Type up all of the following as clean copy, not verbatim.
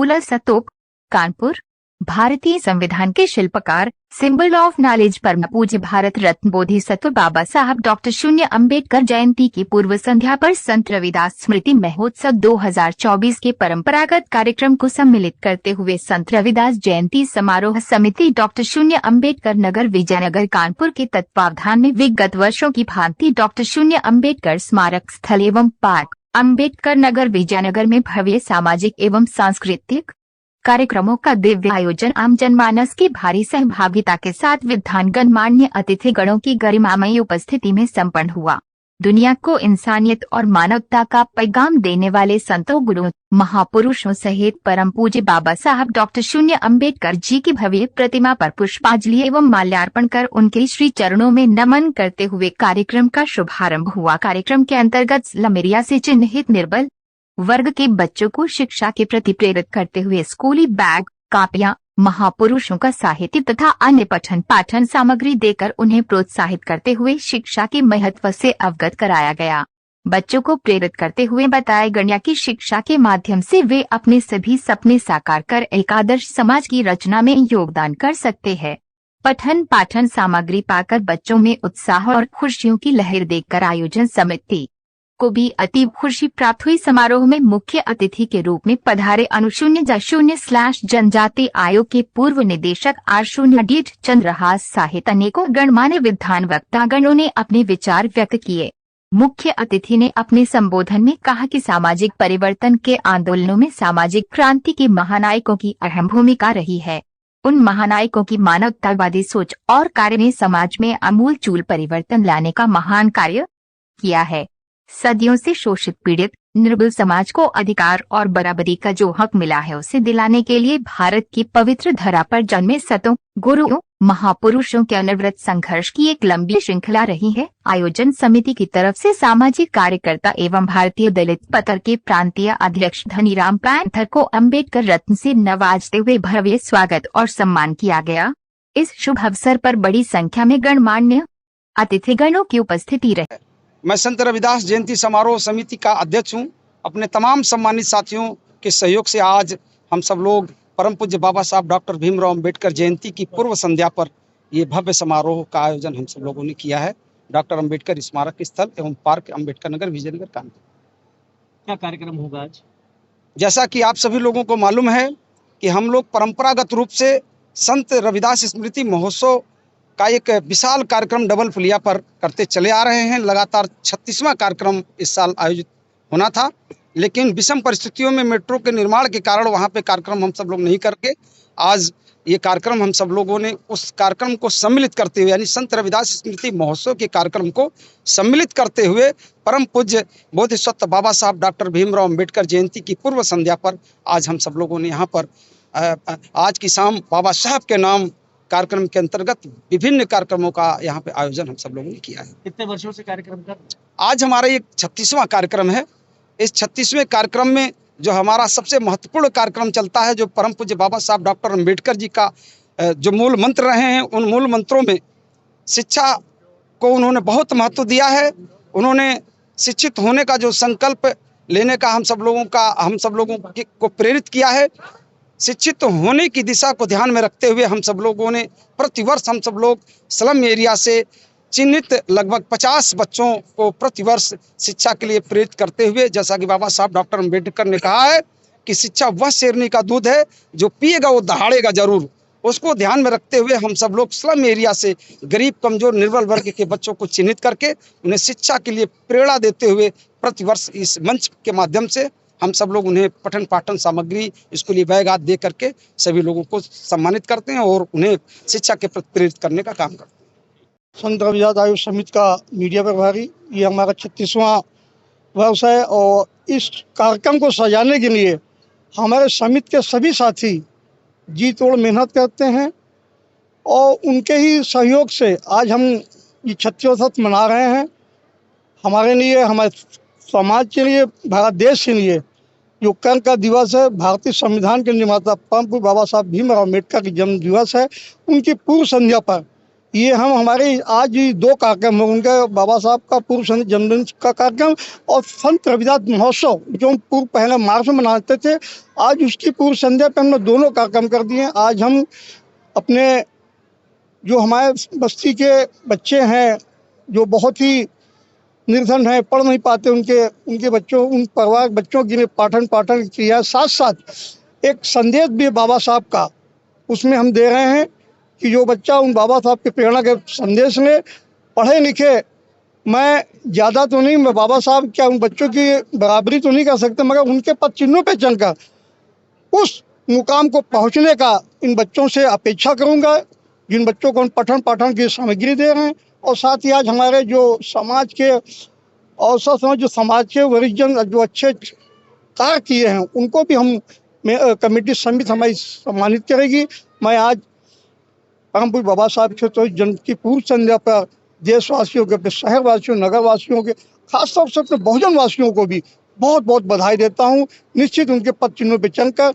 गुरुकुल स्तूप, कानपुर। भारतीय संविधान के शिल्पकार, सिंबल ऑफ नॉलेज, परम पूज्य भारत रत्न बोधिसत्व बाबा साहब डॉक्टर शून्य अम्बेडकर जयंती की पूर्व संध्या पर संत रविदास स्मृति महोत्सव 2024 के परंपरागत कार्यक्रम को सम्मिलित करते हुए संत रविदास जयंती समारोह समिति डॉक्टर शून्य अम्बेडकर नगर विजयनगर कानपुर के तत्वावधान में विगत वर्षों की भांति डॉक्टर शून्य अम्बेडकर स्मारक स्थल एवं पार्क, अम्बेडकर नगर विजयनगर में भव्य सामाजिक एवं सांस्कृतिक कार्यक्रमों का दिव्य आयोजन आम जनमानस की भारी सहभागिता के साथ विद्वान गणमान्य अतिथिगणों की गरिमामयी उपस्थिति में संपन्न हुआ। दुनिया को इंसानियत और मानवता का पैगाम देने वाले संतों, गुरुओं, महापुरुषों सहित परम पूज्य बाबा साहब डॉक्टर शून्य अम्बेडकर जी की भव्य प्रतिमा पर पुष्पांजलि एवं माल्यार्पण कर उनके श्री चरणों में नमन करते हुए कार्यक्रम का शुभारंभ हुआ। कार्यक्रम के अंतर्गत स्लम एरिया से चिन्हित निर्बल वर्ग के बच्चों को शिक्षा के प्रति प्रेरित करते हुए स्कूली बैग, कापियां, महापुरुषों का साहित्य तथा अन्य पठन पाठन सामग्री देकर उन्हें प्रोत्साहित करते हुए शिक्षा के महत्व से अवगत कराया गया। बच्चों को प्रेरित करते हुए बताया गया कि शिक्षा के माध्यम से वे अपने सभी सपने साकार कर एक आदर्श समाज की रचना में योगदान कर सकते हैं। पठन पाठन सामग्री पाकर बच्चों में उत्साह और खुशियों की लहर देखकर आयोजन समिति को भी अति खुशी प्राप्त हुई। समारोह में मुख्य अतिथि के रूप में पधारे अनुशून्य जनजाति आयोग के पूर्व निदेशक R0 चंद्रहास सहित अनेकों गणमान्य विद्वान वक्तागणों ने अपने विचार व्यक्त किए। मुख्य अतिथि ने अपने संबोधन में कहा कि सामाजिक परिवर्तन के आंदोलनों में सामाजिक क्रांति के महानायकों की अहम भूमिका रही है। उन महानायकों की मानवतावादी सोच और कार्य ने समाज में आमूल परिवर्तन लाने का महान कार्य किया है। सदियों से शोषित पीड़ित निर्बल समाज को अधिकार और बराबरी का जो हक मिला है उसे दिलाने के लिए भारत की पवित्र धरा पर जन्मे संतों, गुरुओं, महापुरुषों के अनवरत संघर्ष की एक लंबी श्रृंखला रही है। आयोजन समिति की तरफ से सामाजिक कार्यकर्ता एवं भारतीय दलित पत्र के प्रांतीय अध्यक्ष धनीराम पैंथर को अम्बेडकर रत्न से नवाजते हुए भव्य स्वागत और सम्मान किया गया। इस शुभ अवसर पर बड़ी संख्या में गणमान्य अतिथिगणों की उपस्थिति रही। मैं संत रविदास जयंती समारोह समिति का अध्यक्ष हूं। अपने तमाम सम्मानित साथियों के सहयोग से आज हम सब लोग परम पूज्य बाबा साहब डॉक्टर भीमराव अम्बेडकर जयंती की पूर्व संध्या पर ये भव्य समारोह का आयोजन हम सब लोगों ने किया है। डॉक्टर अम्बेडकर स्मारक स्थल एवं पार्क, अम्बेडकर नगर, विजयनगर, कानपुर। क्या कार्यक्रम होगा आज? जैसा कि आप सभी लोगों को मालूम है कि हम लोग परंपरागत रूप से संत रविदास स्मृति महोत्सव का एक विशाल कार्यक्रम डबल फुलिया पर करते चले आ रहे हैं। लगातार 36वां कार्यक्रम इस साल आयोजित होना था, लेकिन विषम परिस्थितियों में मेट्रो के निर्माण के कारण वहां पे कार्यक्रम हम सब लोग नहीं करके आज ये कार्यक्रम हम सब लोगों ने उस कार्यक्रम को सम्मिलित करते हुए, यानी संत रविदास स्मृति महोत्सव के कार्यक्रम को सम्मिलित करते हुए परम पूज्य बोधिसत्व बाबा साहब डॉक्टर भीमराव अम्बेडकर जयंती की पूर्व संध्या पर आज हम सब लोगों ने यहाँ पर आज की शाम बाबा साहब के नाम कार्यक्रम के अंतर्गत विभिन्न कार्यक्रमों का यहाँ पे आयोजन हम सब लोगों ने किया है। कितने वर्षों से कार्यक्रम कर? आज हमारा ये 36वां कार्यक्रम है। इस 36वें कार्यक्रम में जो हमारा सबसे महत्वपूर्ण कार्यक्रम चलता है, जो परम पूज्य बाबा साहब डॉक्टर अम्बेडकर जी का जो मूल मंत्र रहे हैं, उन मूल मंत्रों में शिक्षा को उन्होंने बहुत महत्व दिया है। उन्होंने शिक्षित होने का जो संकल्प लेने का हम सब लोगों को प्रेरित किया है। शिक्षित होने की दिशा को ध्यान में रखते हुए हम सब लोगों ने प्रतिवर्ष हम सब लोग स्लम एरिया से चिन्हित लगभग 50 बच्चों को प्रतिवर्ष शिक्षा के लिए प्रेरित करते हुए, जैसा कि बाबा साहब डॉक्टर अम्बेडकर ने कहा है कि शिक्षा वह शेरनी का दूध है जो पिएगा वो दहाड़ेगा जरूर, उसको ध्यान में रखते हुए हम सब लोग स्लम एरिया से गरीब, कमजोर, निर्बल वर्ग के बच्चों को चिन्हित करके उन्हें शिक्षा के लिए प्रेरणा देते हुए प्रतिवर्ष इस मंच के माध्यम से हम सब लोग उन्हें पठन पाठन सामग्री, स्कूली बैग आदि दे करके सभी लोगों को सम्मानित करते हैं और उन्हें शिक्षा के प्रति प्रेरित करने का काम करते हैं। संत रविदास आयोग समिति का मीडिया प्रभारी, ये हमारा 36वां वर्ष है और इस कार्यक्रम को सजाने के लिए हमारे समिति के सभी साथी जी तोड़ मेहनत करते हैं और उनके ही सहयोग से आज हम ये 36वां मना रहे हैं। हमारे लिए, हमारे समाज के लिए, भारत देश के लिए जो कल का दिवस है, भारतीय संविधान के निर्माता परम पूज्य बाबा साहब भीमराव अम्बेडकर की जन्म दिवस है, उनकी पूर्व संध्या पर ये हम हमारे आज ही 2 कार्यक्रम हैं उनके, बाबा साहब का पूर्व जन्मदिन का कार्यक्रम और संत रविदास महोत्सव जो हम पूर्व पहले मार्च में मनाते थे, आज उसकी पूर्व संध्या पर हमने दोनों कार्यक्रम कर दिए हैं। आज हम अपने जो हमारे बस्ती के बच्चे हैं जो बहुत ही निर्धन हैं, पढ़ नहीं पाते, उनके बच्चों, उन परिवार बच्चों के लिए पाठन किया, साथ साथ एक संदेश भी बाबा साहब का उसमें हम दे रहे हैं कि जो बच्चा उन बाबा साहब के प्रेरणा के संदेश में पढ़े लिखे, मैं ज़्यादा तो नहीं, मैं बाबा साहब क्या उन बच्चों की बराबरी तो नहीं कर सकते, मगर उनके पद चिन्हों पे चलकर उस मुकाम को पहुंचने का इन बच्चों से अपेक्षा करूंगा जिन बच्चों को हम पठन पाठन की सामग्री दे रहे हैं। और साथ ही आज हमारे जो समाज के अवसर समय जो समाज के वरिष्ठजन जो अच्छे कार्य किए हैं उनको भी हम कमेटी समिति हमारी सम्मानित करेगी। मैं आज परम पूज्य बाबा साहब के तो जन्म की पूर्व संध्या पर देशवासियों के, अपने शहरवासियों, नगरवासियों के, खासतौर से अपने बहुजन वासियों को भी बहुत बहुत बधाई देता हूँ। निश्चित उनके पद चिन्हों पर चलकर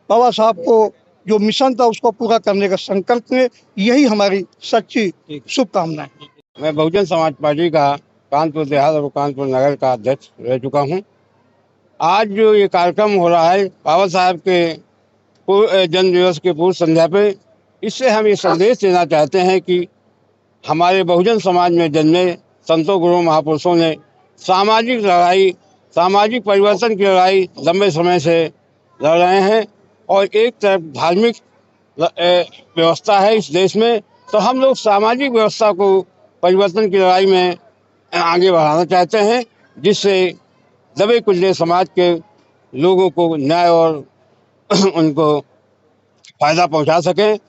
बाबा साहब को जो मिशन था उसको पूरा करने का संकल्प में, यही हमारी सच्ची शुभकामनाएं। मैं बहुजन समाज पार्टी का कानपुर देहात और कानपुर नगर का अध्यक्ष रह चुका हूं। आज जो ये कार्यक्रम हो रहा है बाबा साहब के जन्म दिवस के पूर्व संध्या पे, इससे हम ये संदेश देना चाहते हैं कि हमारे बहुजन समाज में जन्मे संतों, गुरुओं, महापुरुषों ने सामाजिक लड़ाई, सामाजिक परिवर्तन की लड़ाई लंबे समय से लड़ रहे हैं और एक तरफ धार्मिक व्यवस्था है इस देश में, तो हम लोग सामाजिक व्यवस्था को परिवर्तन की लड़ाई में आगे बढ़ाना चाहते हैं, जिससे दबे कुचले समाज के लोगों को न्याय और उनको फायदा पहुंचा सकें।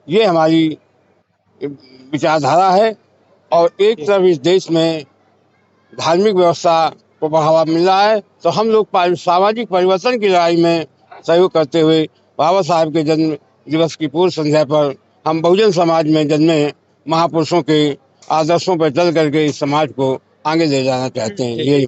ये हमारी विचारधारा है। और एक तरफ इस देश में धार्मिक व्यवस्था को बढ़ावा मिल रहा है, तो हम लोग सामाजिक परिवर्तन की लड़ाई में सहयोग करते हुए बाबा साहब के जन्म दिवस की पूर्व संध्या पर हम बहुजन समाज में जन्मे महापुरुषों के आदर्शों पर चल करके इस समाज को आगे ले जाना चाहते हैं। ये